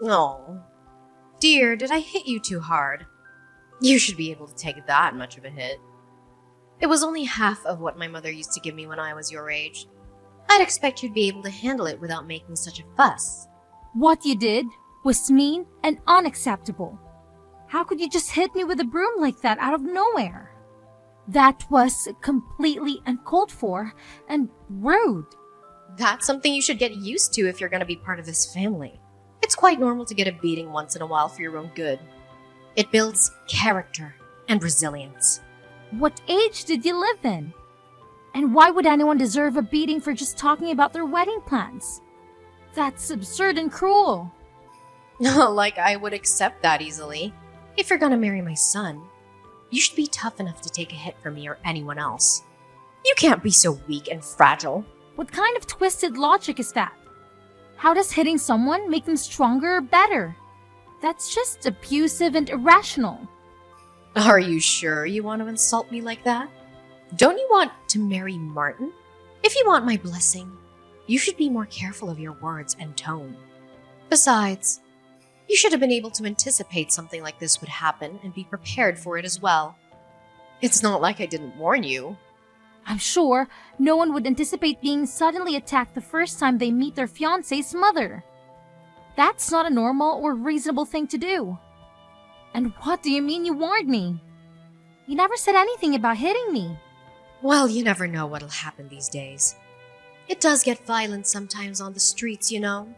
Oh, dear, did I hit you too hard? You should be able to take that much of a hit. It was only half of what my mother used to give me when I was your age. I'd expect you'd be able to handle it without making such a fuss. What you did was mean and unacceptable. How could you just hit me with a broom like that out of nowhere? That was completely uncalled for and rude. That's something you should get used to if you're going to be part of this family. It's quite normal to get a beating once in a while for your own good. It builds character and resilience. What age did you live in? And why would anyone deserve a beating for just talking about their wedding plans? That's absurd and cruel. Like I would accept that easily. If you're gonna marry my son, you should be tough enough to take a hit for me or anyone else. You can't be so weak and fragile. What kind of twisted logic is that? How does hitting someone make them stronger or better? That's just abusive and irrational. Are you sure you want to insult me like that? Don't you want to marry Martin? If you want my blessing, you should be more careful of your words and tone. Besides, you should have been able to anticipate something like this would happen and be prepared for it as well. It's not like I didn't warn you. I'm sure no one would anticipate being suddenly attacked the first time they meet their fiancé's mother. That's not a normal or reasonable thing to do. And what do you mean you warned me? You never said anything about hitting me. Well, you never know what'll happen these days. It does get violent sometimes on the streets, you know.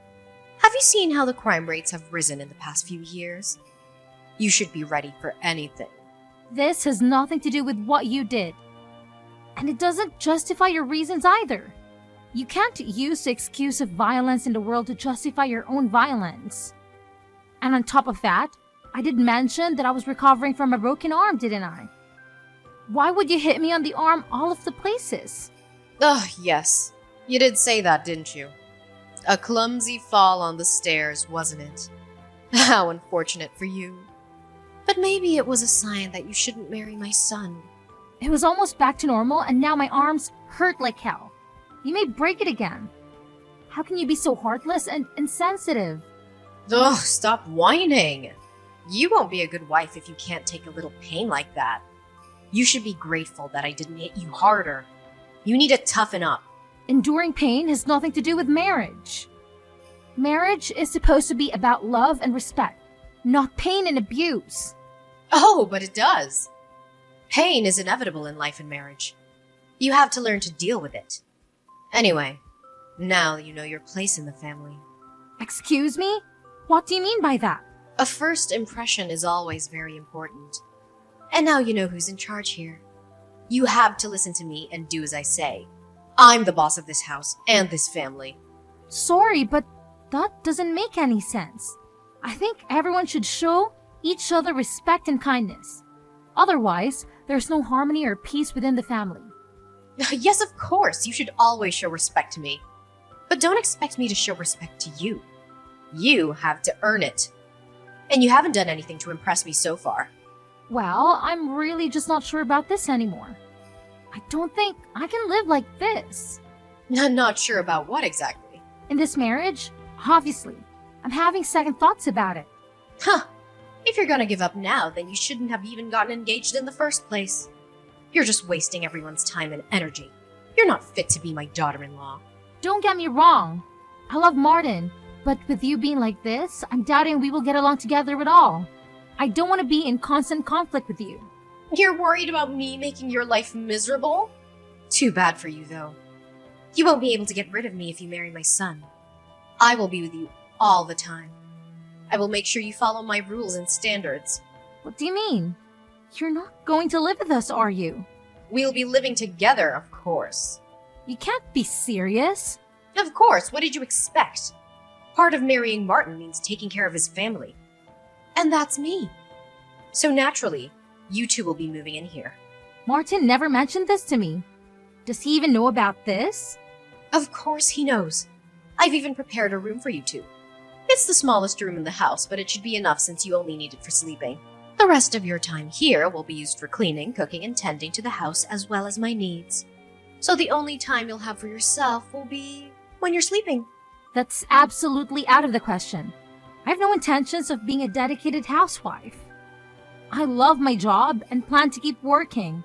Have you seen how the crime rates have risen in the past few years? You should be ready for anything. This has nothing to do with what you did. And it doesn't justify your reasons either. You can't use the excuse of violence in the world to justify your own violence. And on top of that, I did mention that I was recovering from a broken arm, didn't I? Why would you hit me on the arm all of the places? Oh, yes. You did say that, didn't you? A clumsy fall on the stairs, wasn't it? How unfortunate for you. But maybe it was a sign that you shouldn't marry my son. It was almost back to normal, and now my arms hurt like hell. You may break it again. How can you be so heartless and insensitive? Ugh, stop whining. You won't be a good wife if you can't take a little pain like that. You should be grateful that I didn't hit you harder. You need to toughen up. Enduring pain has nothing to do with marriage. Marriage is supposed to be about love and respect, not pain and abuse. Oh, but it does. Pain is inevitable in life and marriage. You have to learn to deal with it. Anyway, now you know your place in the family. Excuse me? What do you mean by that? A first impression is always very important. And now you know who's in charge here. You have to listen to me and do as I say. I'm the boss of this house and this family. Sorry, but that doesn't make any sense. I think everyone should show each other respect and kindness. Otherwise, there's no harmony or peace within the family. Yes, of course, you should always show respect to me. But don't expect me to show respect to you. You have to earn it. And you haven't done anything to impress me so far. Well, I'm really just not sure about this anymore. I don't think I can live like this. I'm not sure about what exactly. In this marriage, obviously, I'm having second thoughts about it. Huh. If you're gonna give up now, then you shouldn't have even gotten engaged in the first place. You're just wasting everyone's time and energy. You're not fit to be my daughter-in-law. Don't get me wrong. I love Martin, but with you being like this, I'm doubting we will get along together at all. I don't want to be in constant conflict with you. You're worried about me making your life miserable? Too bad for you, though. You won't be able to get rid of me if you marry my son. I will be with you all the time. I will make sure you follow my rules and standards. What do you mean? You're not going to live with us, are you? We'll be living together, of course. You can't be serious. Of course, what did you expect? Part of marrying Martin means taking care of his family. And that's me. So naturally, you two will be moving in here. Martin never mentioned this to me. Does he even know about this? Of course he knows. I've even prepared a room for you two. It's the smallest room in the house, but it should be enough since you only need it for sleeping. The rest of your time here will be used for cleaning, cooking, and tending to the house as well as my needs. So the only time you'll have for yourself will be when you're sleeping. That's absolutely out of the question. I have no intentions of being a dedicated housewife. I love my job and plan to keep working.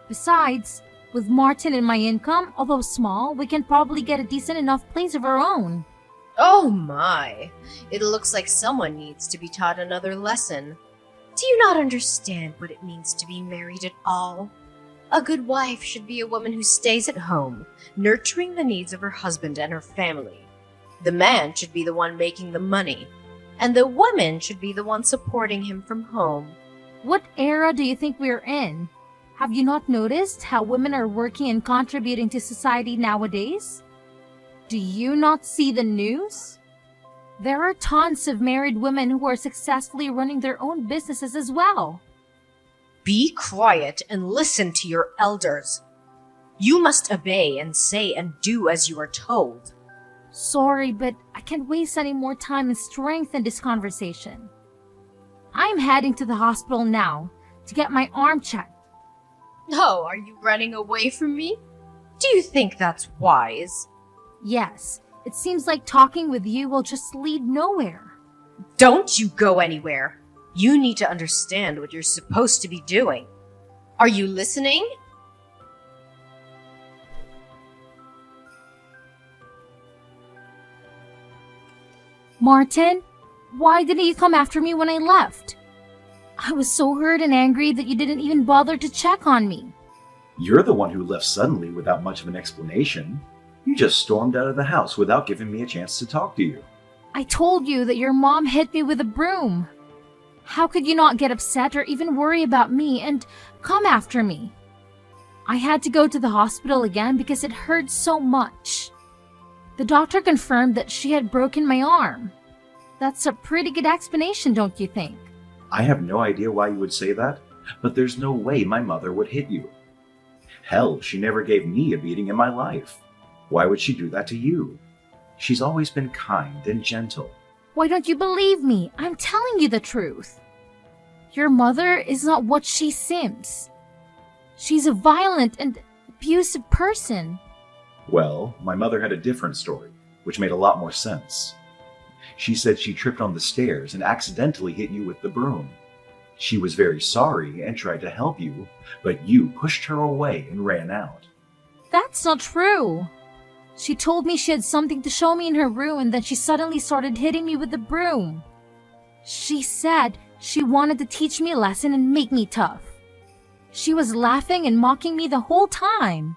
Besides, with Martin and my income, although small, we can probably get a decent enough place of our own. Oh my, it looks like someone needs to be taught another lesson. Do you not understand what it means to be married at all? A good wife should be a woman who stays at home, nurturing the needs of her husband and her family. The man should be the one making the money, and the woman should be the one supporting him from home. What era do you think we're in? Have you not noticed how women are working and contributing to society nowadays? Do you not see the news? There are tons of married women who are successfully running their own businesses as well. Be quiet and listen to your elders. You must obey and say and do as you are told. Sorry, but I can't waste any more time and strength in this conversation. I'm heading to the hospital now to get my arm checked. Oh, are you running away from me? Do you think that's wise? Yes, it seems like talking with you will just lead nowhere. Don't you go anywhere. You need to understand what you're supposed to be doing. Are you listening? Martin, why didn't you come after me when I left? I was so hurt and angry that you didn't even bother to check on me. You're the one who left suddenly without much of an explanation. You just stormed out of the house without giving me a chance to talk to you. I told you that your mom hit me with a broom. How could you not get upset or even worry about me and come after me? I had to go to the hospital again because it hurt so much. The doctor confirmed that she had broken my arm. That's a pretty good explanation, don't you think? I have no idea why you would say that, but there's no way my mother would hit you. Hell, she never gave me a beating in my life. Why would she do that to you? She's always been kind and gentle. Why don't you believe me? I'm telling you the truth. Your mother is not what she seems. She's a violent and abusive person. Well, my mother had a different story, which made a lot more sense. She said she tripped on the stairs and accidentally hit you with the broom. She was very sorry and tried to help you, but you pushed her away and ran out. That's not true. She told me she had something to show me in her room and then she suddenly started hitting me with the broom. She said she wanted to teach me a lesson and make me tough. She was laughing and mocking me the whole time.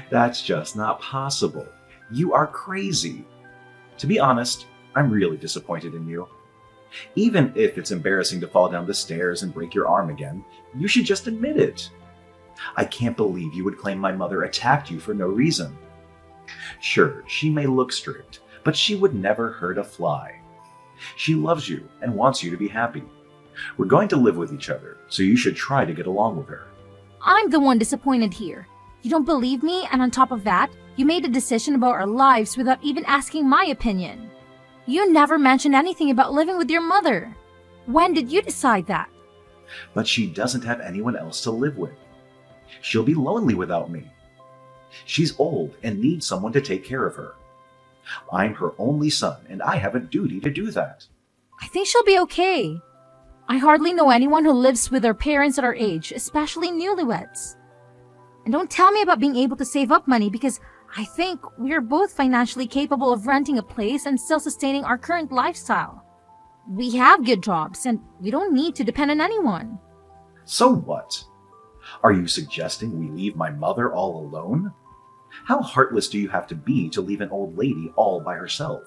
That's just not possible. You are crazy. To be honest, I'm really disappointed in you. Even if it's embarrassing to fall down the stairs and break your arm again, you should just admit it. I can't believe you would claim my mother attacked you for no reason. Sure, she may look strict, but she would never hurt a fly. She loves you and wants you to be happy. We're going to live with each other, so you should try to get along with her. I'm the one disappointed here. You don't believe me, and on top of that, you made a decision about our lives without even asking my opinion. You never mentioned anything about living with your mother. When did you decide that? But she doesn't have anyone else to live with. She'll be lonely without me. She's old and needs someone to take care of her. I'm her only son, and I have a duty to do that. I think she'll be okay. I hardly know anyone who lives with their parents at our age, especially newlyweds. And don't tell me about being able to save up money because I think we're both financially capable of renting a place and still sustaining our current lifestyle. We have good jobs and we don't need to depend on anyone. So what? Are you suggesting we leave my mother all alone? How heartless do you have to be to leave an old lady all by herself?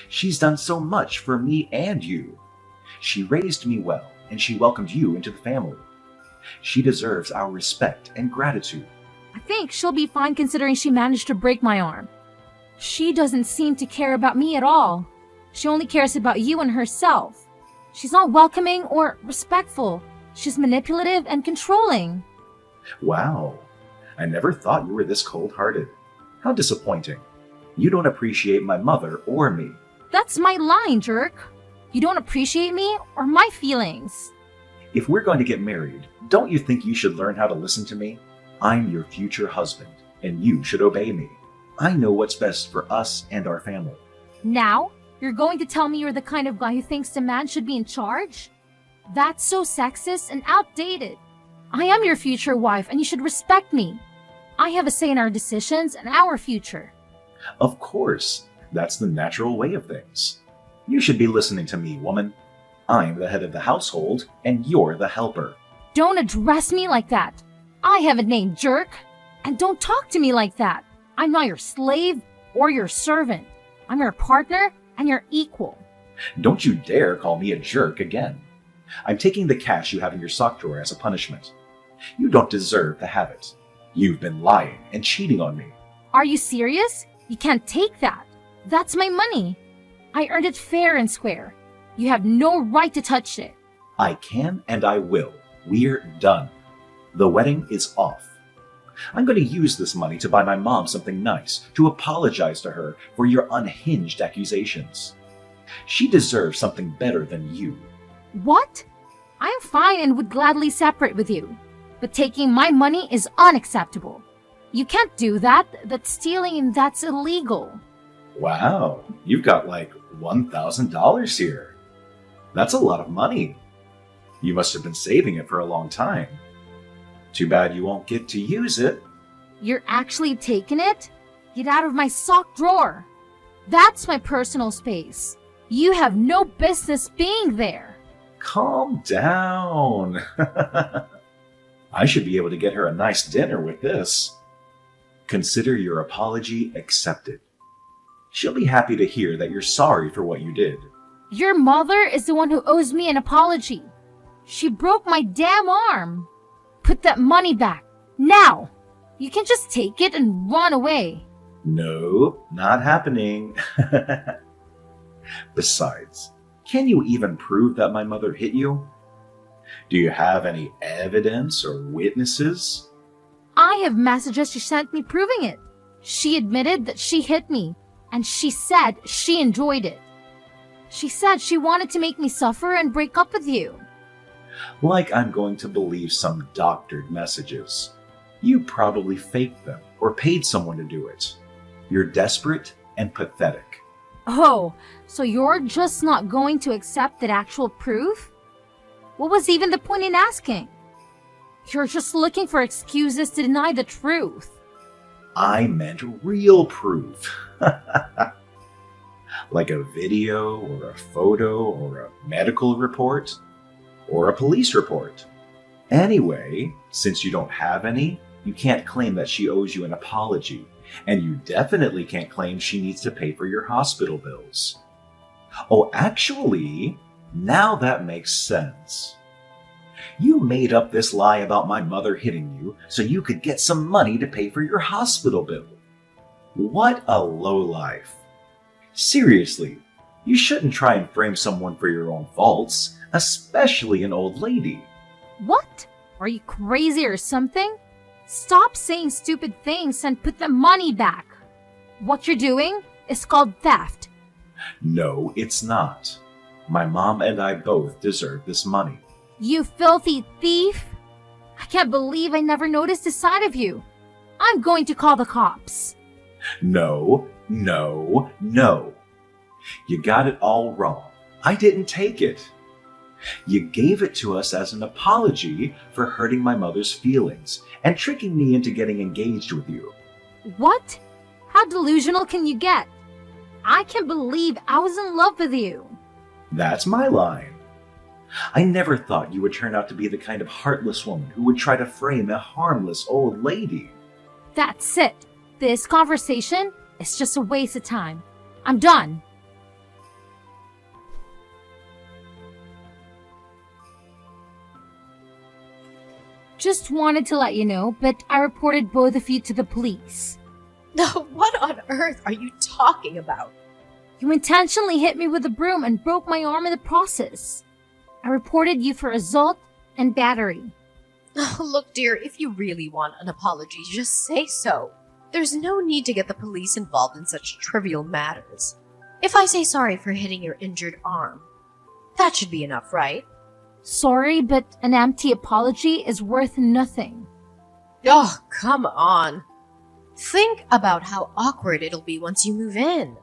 She's done so much for me and you. She raised me well, and she welcomed you into the family. She deserves our respect and gratitude. I think she'll be fine considering she managed to break my arm. She doesn't seem to care about me at all. She only cares about you and herself. She's not welcoming or respectful. She's manipulative and controlling. Wow, I never thought you were this cold-hearted. How disappointing. You don't appreciate my mother or me. That's my line, jerk. You don't appreciate me or my feelings. If we're going to get married, don't you think you should learn how to listen to me? I'm your future husband, and you should obey me. I know what's best for us and our family. Now, You're going to tell me you're the kind of guy who thinks the man should be in charge? That's so sexist and outdated. I am your future wife and you should respect me. I have a say in our decisions and our future. Of course, that's the natural way of things. You should be listening to me, woman. I'm the head of the household and you're the helper. Don't address me like that. I have a name, jerk. And don't talk to me like that. I'm not your slave or your servant. I'm your partner and your equal. Don't you dare call me a jerk again. I'm taking the cash you have in your sock drawer as a punishment. You don't deserve to have it. You've been lying and cheating on me. Are you serious? You can't take that. That's my money. I earned it fair and square. You have no right to touch it. I can and I will. We're done. The wedding is off. I'm going to use this money to buy my mom something nice, to apologize to her for your unhinged accusations. She deserves something better than you. What? I'm fine and would gladly separate with you. But taking my money is unacceptable. You can't do that. That's stealing and that's illegal. Wow, you've got like $1,000 here. That's a lot of money. You must have been saving it for a long time. Too bad you won't get to use it. You're actually taking it? Get out of my sock drawer. That's my personal space. You have no business being there. Calm down. I should be able to get her a nice dinner with this. Consider your apology accepted. She'll be happy to hear that you're sorry for what you did. Your mother is the one who owes me an apology. She broke my damn arm. Put that money back, now! You can just take it and run away. No, not happening. Besides, can you even prove that my mother hit you? Do you have any evidence or witnesses? I have messages she sent me proving it. She admitted that she hit me, and she said she enjoyed it. She said she wanted to make me suffer and break up with you. Like I'm going to believe some doctored messages. You probably faked them or paid someone to do it. You're desperate and pathetic. Oh, so you're just not going to accept that actual proof? What was even the point in asking? You're just looking for excuses to deny the truth. I meant real proof. Like a video or a photo or a medical report or a police report. Anyway, since you don't have any, you can't claim that she owes you an apology, and you definitely can't claim she needs to pay for your hospital bills. Oh, actually, now that makes sense. You made up this lie about my mother hitting you so you could get some money to pay for your hospital bill. What a lowlife. Seriously, you shouldn't try and frame someone for your own faults, especially an old lady. What? Are you crazy or something? Stop saying stupid things and put the money back. What you're doing is called theft. No, it's not. My mom and I both deserve this money. You filthy thief! I can't believe I never noticed this side of you. I'm going to call the cops. No, no, no. You got it all wrong. I didn't take it. You gave it to us as an apology for hurting my mother's feelings and tricking me into getting engaged with you. What? How delusional can you get? I can't believe I was in love with you. That's my line. I never thought you would turn out to be the kind of heartless woman who would try to frame a harmless old lady. That's it. This conversation is just a waste of time. I'm done. Just wanted to let you know, but I reported both of you to the police. What on earth are you talking about? You intentionally hit me with a broom and broke my arm in the process. I reported you for assault and battery. Look, dear, if you really want an apology, just say so. There's no need to get the police involved in such trivial matters. If I say sorry for hitting your injured arm, that should be enough, right? Sorry, but an empty apology is worth nothing. Oh, come on. Think about how awkward it'll be once you move in.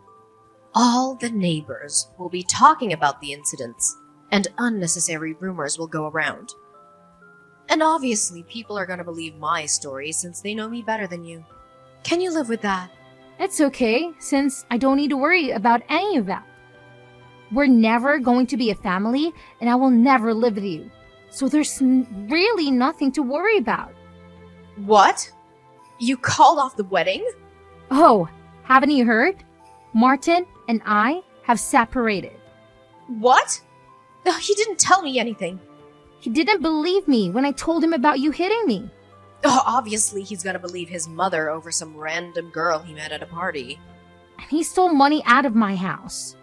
All the neighbors will be talking about the incidents, and unnecessary rumors will go around. And obviously, people are going to believe my story since they know me better than you. Can you live with that? It's okay, since I don't need to worry about any of that. We're never going to be a family, and I will never live with you. So there's really nothing to worry about. What? You called off the wedding? Oh, haven't you heard? Martin and I have separated. What? He didn't tell me anything. He didn't believe me when I told him about you hitting me. Oh, obviously, he's gonna believe his mother over some random girl he met at a party. And he stole money out of my house.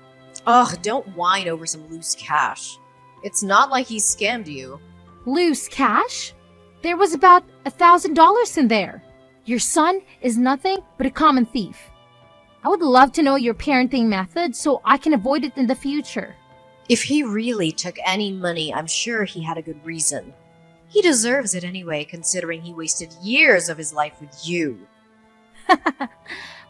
Ugh, don't whine over some loose cash. It's not like he scammed you. Loose cash? There was about $1,000 in there. Your son is nothing but a common thief. I would love to know your parenting method so I can avoid it in the future. If he really took any money, I'm sure he had a good reason. He deserves it anyway, considering he wasted years of his life with you.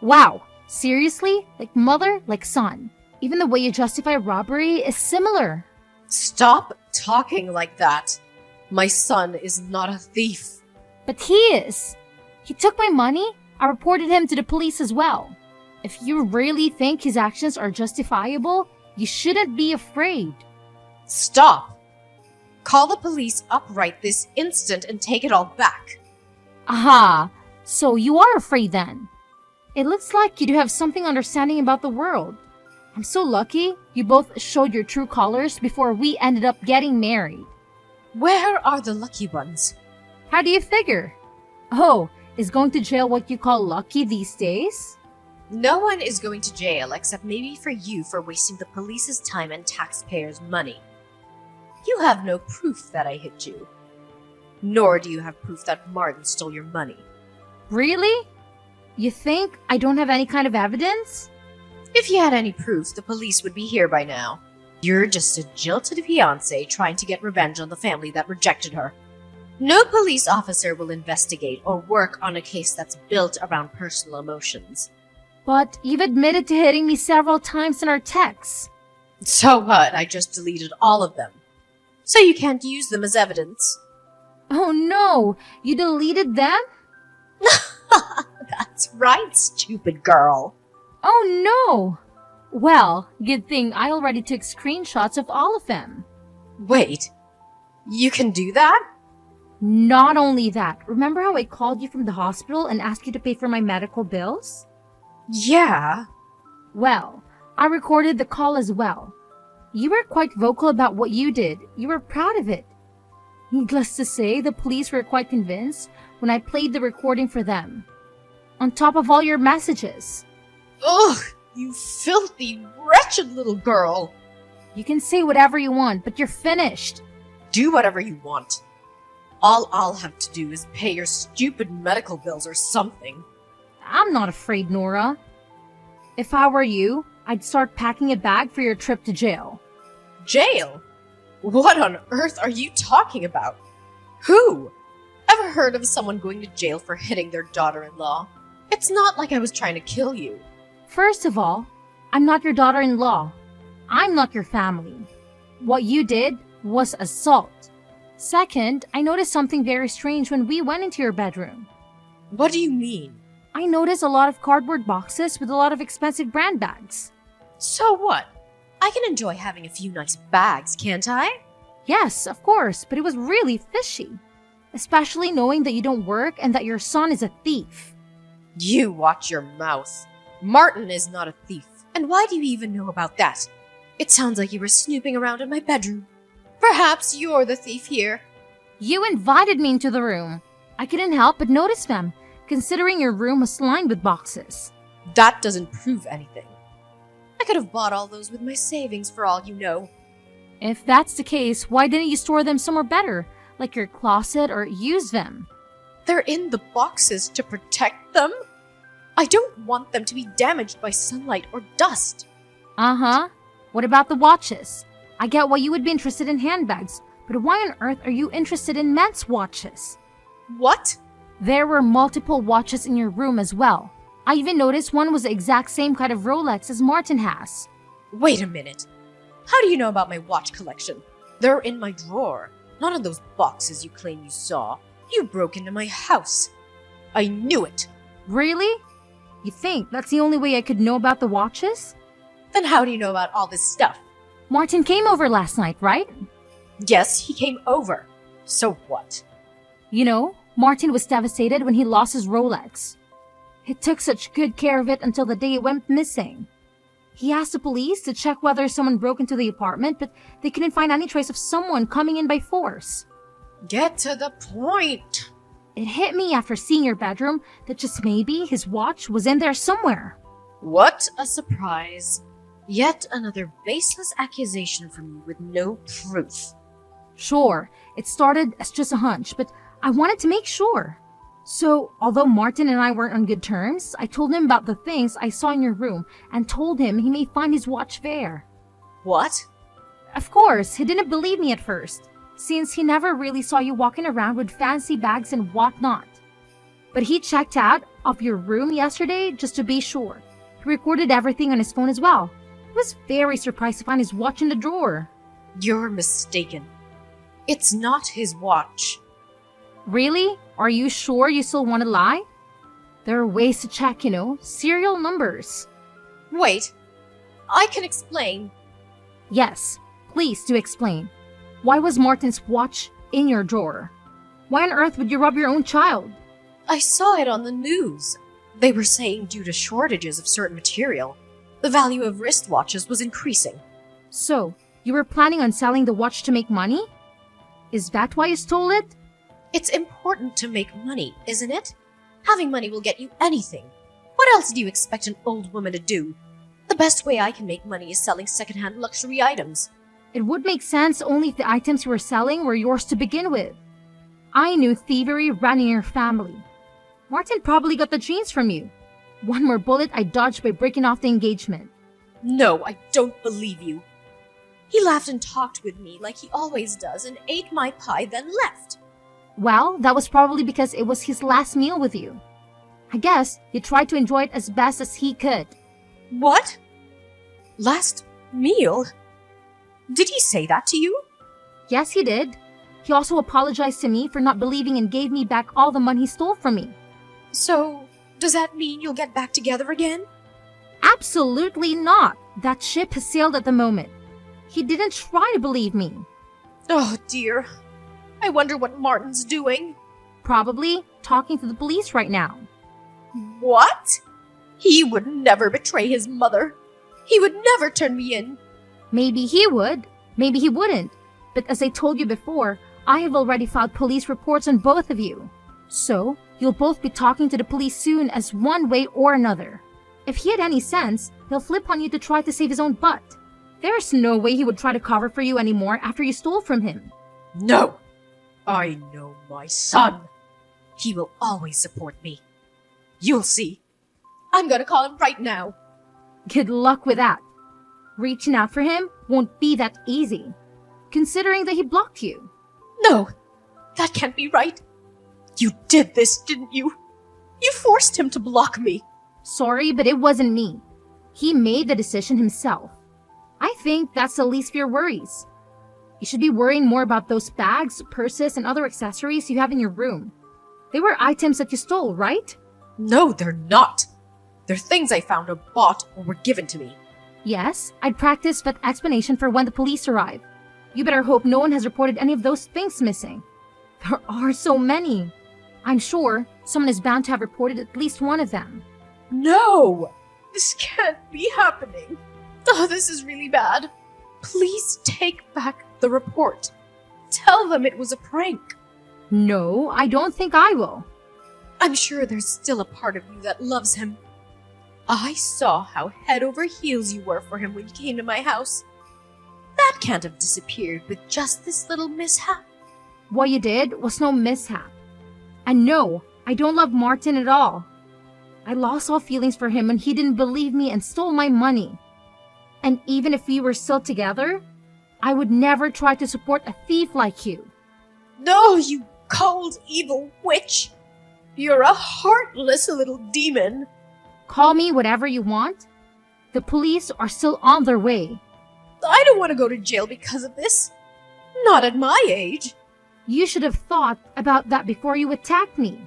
Wow, seriously? Like mother, like son. Even the way you justify robbery is similar. Stop talking like that. My son is not a thief. But he is. He took my money. I reported him to the police as well. If you really think his actions are justifiable, you shouldn't be afraid. Stop. Call the police up right this instant and take it all back. Aha, so you are afraid then. It looks like you do have something understanding about the world. I'm so lucky you both showed your true colors before we ended up getting married. Where are the lucky ones? How do you figure? Oh, is going to jail what you call lucky these days? No one is going to jail except maybe for you for wasting the police's time and taxpayers' money. You have no proof that I hit you. Nor do you have proof that Martin stole your money. Really? You think I don't have any kind of evidence? If you had any proof, the police would be here by now. You're just a jilted fiancé trying to get revenge on the family that rejected her. No police officer will investigate or work on a case that's built around personal emotions. But you've admitted to hitting me several times in our texts. So what? I just deleted all of them. So you can't use them as evidence. Oh no, you deleted them? That's right, stupid girl. Oh no! Well, good thing I already took screenshots of all of them. Wait, you can do that? Not only that, remember how I called you from the hospital and asked you to pay for my medical bills? Yeah. Well, I recorded the call as well. You were quite vocal about what you did. You were proud of it. Needless to say, the police were quite convinced when I played the recording for them. On top of all your messages. Ugh, you filthy, wretched little girl. You can say whatever you want, but you're finished. Do whatever you want. All I'll have to do is pay your stupid medical bills or something. I'm not afraid, Nora. If I were you, I'd start packing a bag for your trip to jail. Jail? What on earth are you talking about? Who? Ever heard of someone going to jail for hitting their daughter-in-law? It's not like I was trying to kill you. First of all, I'm not your daughter-in-law. I'm not your family. What you did was assault. Second, I noticed something very strange when we went into your bedroom. What do you mean? I noticed a lot of cardboard boxes with a lot of expensive brand bags. So what? I can enjoy having a few nice bags, can't I? Yes, of course, but it was really fishy. Especially knowing that you don't work and that your son is a thief. You watch your mouth. Martin is not a thief. And why do you even know about that? It sounds like you were snooping around in my bedroom. Perhaps you're the thief here. You invited me into the room. I couldn't help but notice them, considering your room was lined with boxes. That doesn't prove anything. I could have bought all those with my savings for all you know. If that's the case, why didn't you store them somewhere better, like your closet, or use them? They're in the boxes to protect them. I don't want them to be damaged by sunlight or dust. Uh-huh. What about the watches? I get why you would be interested in handbags, but why on earth are you interested in men's watches? What? There were multiple watches in your room as well. I even noticed one was the exact same kind of Rolex as Martin has. Wait a minute. How do you know about my watch collection? They're in my drawer, not in those boxes you claim you saw. You broke into my house. I knew it. Really? You think that's the only way I could know about the watches? Then how do you know about all this stuff? Martin came over last night, right? Yes, he came over. So what? You know, Martin was devastated when he lost his Rolex. He took such good care of it until the day it went missing. He asked the police to check whether someone broke into the apartment, but they couldn't find any trace of someone coming in by force. Get to the point. It hit me after seeing your bedroom that just maybe his watch was in there somewhere. What a surprise. Yet another baseless accusation from you with no proof. Sure, it started as just a hunch, but I wanted to make sure. So, although Martin and I weren't on good terms, I told him about the things I saw in your room and told him he may find his watch there. What? Of course, he didn't believe me at first, since he never really saw you walking around with fancy bags and whatnot. But he checked out of your room yesterday just to be sure. He recorded everything on his phone as well. He was very surprised to find his watch in the drawer. You're mistaken. It's not his watch. Really? Are you sure you still want to lie? There are ways to check, serial numbers. Wait, I can explain. Yes, please do explain. Why was Martin's watch in your drawer? Why on earth would you rob your own child? I saw it on the news. They were saying due to shortages of certain material, the value of wristwatches was increasing. So, you were planning on selling the watch to make money? Is that why you stole it? It's important to make money, isn't it? Having money will get you anything. What else do you expect an old woman to do? The best way I can make money is selling secondhand luxury items. It would make sense only if the items you were selling were yours to begin with. I knew thievery ran in your family. Martin probably got the genes from you. One more bullet I dodged by breaking off the engagement. No, I don't believe you. He laughed and talked with me like he always does and ate my pie, then left. Well, that was probably because it was his last meal with you. I guess he tried to enjoy it as best as he could. What? Last meal? Did he say that to you? Yes, he did. He also apologized to me for not believing and gave me back all the money he stole from me. So, does that mean you'll get back together again? Absolutely not. That ship has sailed at the moment. He didn't try to believe me. Oh dear. I wonder what Martin's doing. Probably talking to the police right now. What? He would never betray his mother. He would never turn me in. Maybe he would, maybe he wouldn't. But as I told you before, I have already filed police reports on both of you. So, you'll both be talking to the police soon as one way or another. If he had any sense, he'll flip on you to try to save his own butt. There's no way he would try to cover for you anymore after you stole from him. No! I know my son. He will always support me. You'll see. I'm gonna call him right now. Good luck with that. Reaching out for him won't be that easy, considering that he blocked you. No, that can't be right. You did this, didn't you? You forced him to block me. Sorry, but it wasn't me. He made the decision himself. I think that's the least of your worries. You should be worrying more about those bags, purses, and other accessories you have in your room. They were items that you stole, right? No, they're not. They're things I found or bought or were given to me. Yes, I'd practice that explanation for when the police arrive. You better hope no one has reported any of those things missing. There are so many. I'm sure someone is bound to have reported at least one of them. No! This can't be happening. Oh, this is really bad. Please take back the report. Tell them it was a prank. No, I don't think I will. I'm sure there's still a part of you that loves him. I saw how head over heels you were for him when you came to my house. That can't have disappeared with just this little mishap. What you did was no mishap. And no, I don't love Martin at all. I lost all feelings for him when he didn't believe me and stole my money. And even if we were still together, I would never try to support a thief like you. No, you cold, evil witch! You're a heartless little demon. Call me whatever you want. The police are still on their way. I don't want to go to jail because of this. Not at my age. You should have thought about that before you attacked me.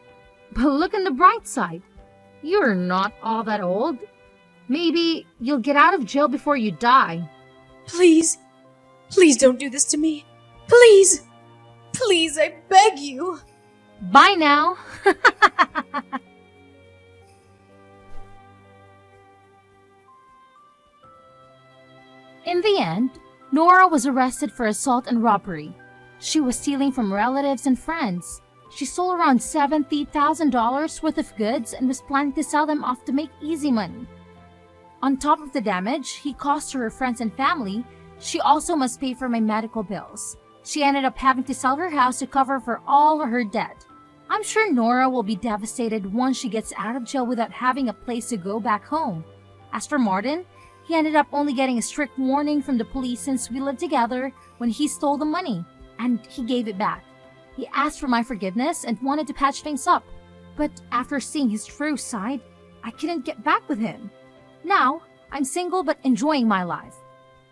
But look on the bright side. You're not all that old. Maybe you'll get out of jail before you die. Please. Please don't do this to me. Please. Please, I beg you. Bye now. In the end, Nora was arrested for assault and robbery. She was stealing from relatives and friends. She stole around $70,000 worth of goods and was planning to sell them off to make easy money. On top of the damage he caused to her friends and family, she also must pay for my medical bills. She ended up having to sell her house to cover for all of her debt. I'm sure Nora will be devastated once she gets out of jail without having a place to go back home. As for Martin, he ended up only getting a strict warning from the police since we lived together when he stole the money, and he gave it back. He asked for my forgiveness and wanted to patch things up, but after seeing his true side, I couldn't get back with him. Now, I'm single but enjoying my life.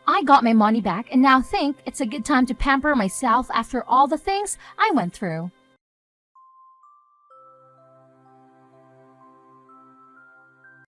I got my money back and now think it's a good time to pamper myself after all the things I went through.